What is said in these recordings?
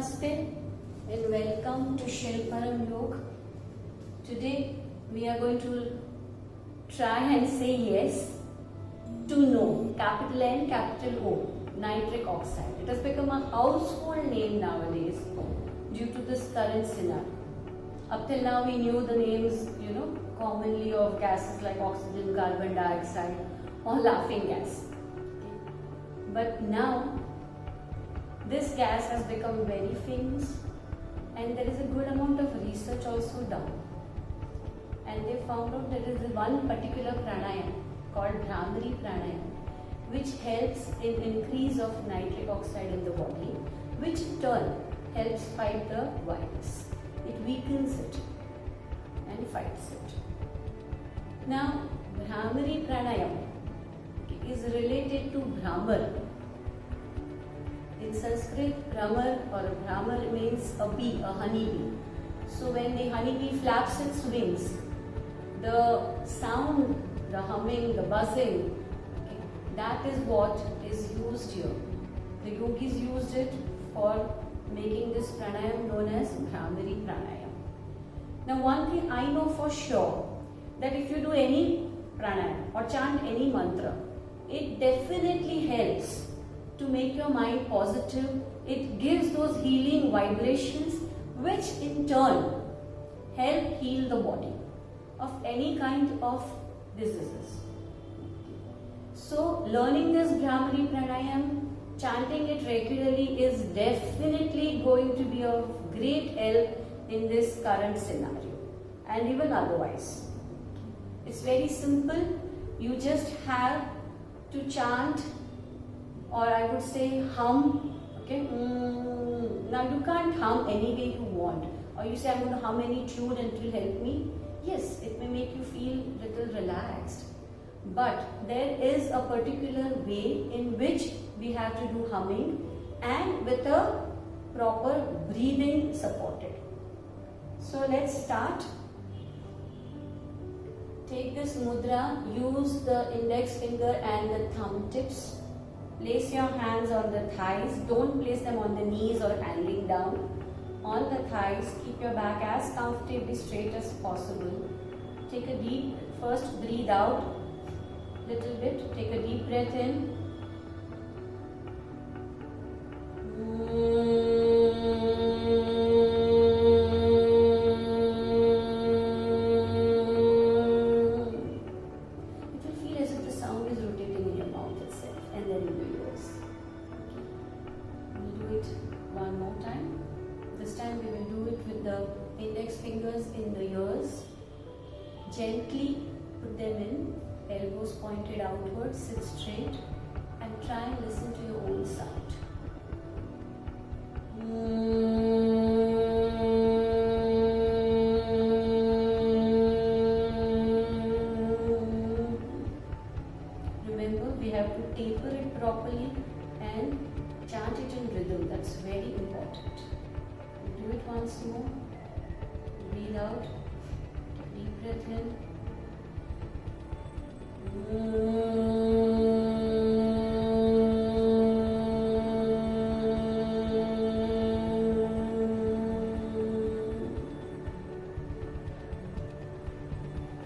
Namaste and welcome to Shilparam Yoga. Today we are going to try and say yes to no, capital N, capital O, nitric oxide. It has become a household name nowadays due to this current scenario. Up till now we knew the names, commonly of gases like oxygen, carbon dioxide or laughing gas. But now this gas has become very famous and there is a good amount of research also done. And they found out there is one particular pranayama called Bhramari pranayama which helps in increase of nitric oxide in the body, which in turn helps fight the virus. It weakens it and fights it. Now, Bhramari pranayama is related to Bhramar. In Sanskrit, Bhramar or Bhramar means a bee, a honeybee. So when the honeybee flaps its wings, the sound, the humming, the buzzing, that is what is used here. The yogis used it for making this pranayam known as Bhramari pranayam. Now one thing I know for sure, that if you do any pranayam or chant any mantra, it definitely helps to make your mind positive. It gives those healing vibrations which in turn help heal the body of any kind of diseases. So learning this Bhramari pranayam, chanting it regularly is definitely going to be of great help in this current scenario and even otherwise. It's very simple. You just have to chant, or I would say hum, okay? Now you can't hum any way you want, or you say I'm going to hum any tune and it will help me. Yes, it may make you feel little relaxed, but there is a particular way in which we have to do humming and with a proper breathing supported. So let's start. Take this mudra, use the index finger and the thumb tips. Place your hands on the thighs. Don't place them on the knees or hanging down. On the thighs, keep your back as comfortably straight as possible. Take a deep, first breathe out little bit. Take a deep breath in. One more time. This time we will do it with the index fingers in the ears. Gently put them in, elbows pointed outwards, sit straight and try and listen to your own sound. Remember, we have to taper it properly and chant it in rhythm. That's very important. Do it once more. Breathe out. Deep breath in.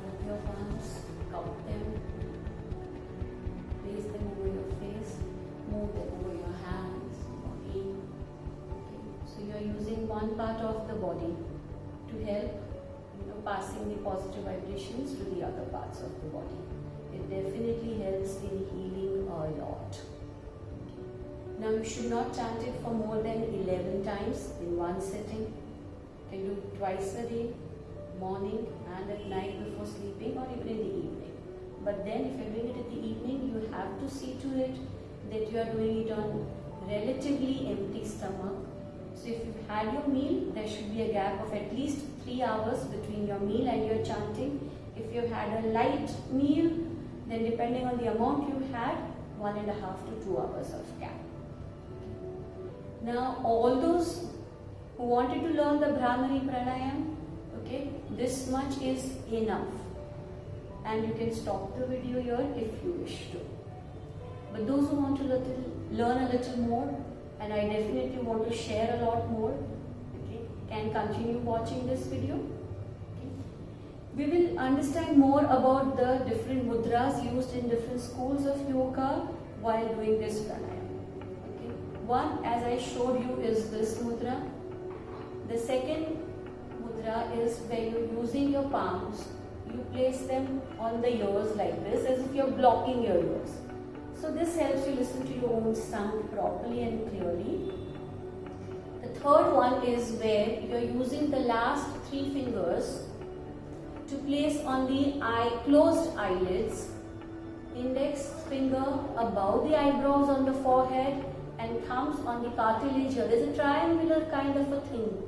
Rub your palms, cup them, place them over your face, move them over your hands, body. Okay. So you are using one part of the body to help, passing the positive vibrations to the other parts of the body. It definitely helps in healing a lot. Okay. Now you should not chant it for more than 11 times in one sitting. You can do it twice a day, morning and at night before sleeping, or even in the evening. But then if you are doing it in the evening, you have to see to it that you are doing it on relatively empty stomach. So if you've had your meal, there should be a gap of at least 3 hours between your meal and your chanting. If you've had a light meal, then depending on the amount you had, 1.5 to 2 hours of gap. Now all those who wanted to learn the Bhramari pranayam, okay, this much is enough. And you can stop the video here if you wish to. But those who want to learn a little more, and I definitely want to share a lot more. Okay, can continue watching this video. Okay. We will understand more about the different mudras used in different schools of yoga while doing this pranayama. Okay. One, as I showed you, is this mudra. The second mudra is when you're using your palms, you place them on the ears like this, as if you're blocking your ears. So this helps you listen to your own sound properly and clearly. The third one is where you're using the last 3 fingers to place on the closed eyelids, index finger above the eyebrows on the forehead and thumbs on the cartilage here. There's a triangular kind of a thing.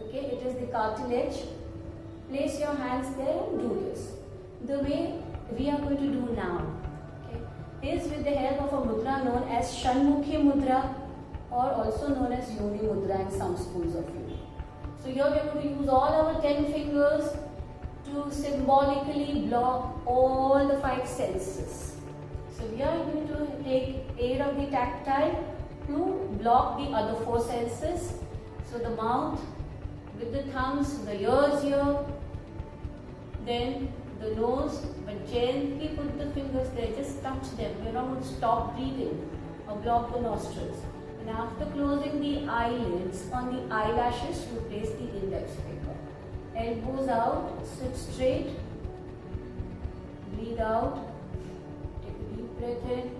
Okay, it is the cartilage. Place your hands there and do this. The way we are going to do now, okay, is with the help of a mudra known as Shanmukhi Mudra, or also known as Yoni Mudra in some schools of yoga. So here we are going to use all our 10 fingers to symbolically block all the 5 senses. So we are going to take aid of the tactile to block the other 4 senses. So the mouth with the thumbs, the ears here, then the nose, but gently put the fingers there, just touch them. You're not going to stop breathing or block the nostrils. And after closing the eyelids, on the eyelashes, you place the index finger. Elbows out, sit straight, breathe out, take a deep breath in.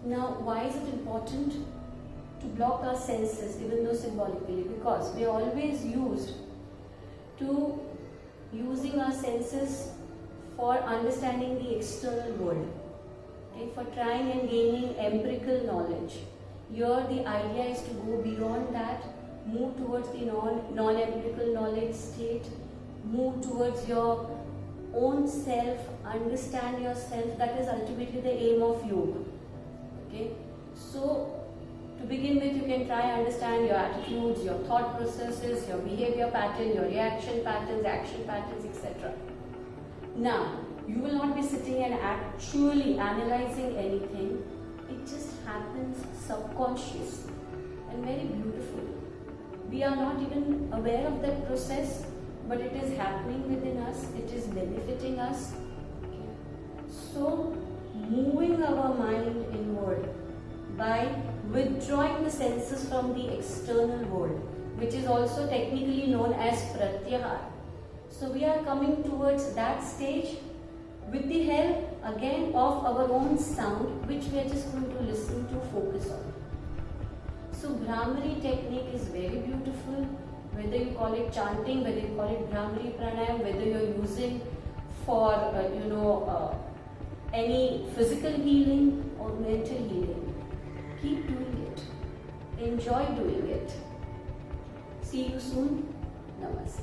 Now, why is it important to block our senses, even though symbolically? Because we are always used to using our senses for understanding the external world, okay, for trying and gaining empirical knowledge. Here the idea is to go beyond that, move towards the non-empirical knowledge state, move towards your own self, understand yourself. That is ultimately the aim of yoga. Okay, so to begin with, you can try and understand your attitudes, your thought processes, your behavior pattern, your reaction patterns, action patterns, etc. Now, you will not be sitting and actually analyzing anything. It just happens subconsciously and very beautifully. We are not even aware of that process, but it is happening within us. It is benefiting us. Okay. So, moving our mind inward by withdrawing the senses from the external world, which is also technically known as pratyahara. So we are coming towards that stage with the help again of our own sound, which we are just going to listen to, focus on. So Bhramari technique is very beautiful, whether you call it chanting, whether you call it Bhramari pranayam, whether you're using for any physical healing or mental healing. Keep doing it. Enjoy doing it. See you soon. Namaste.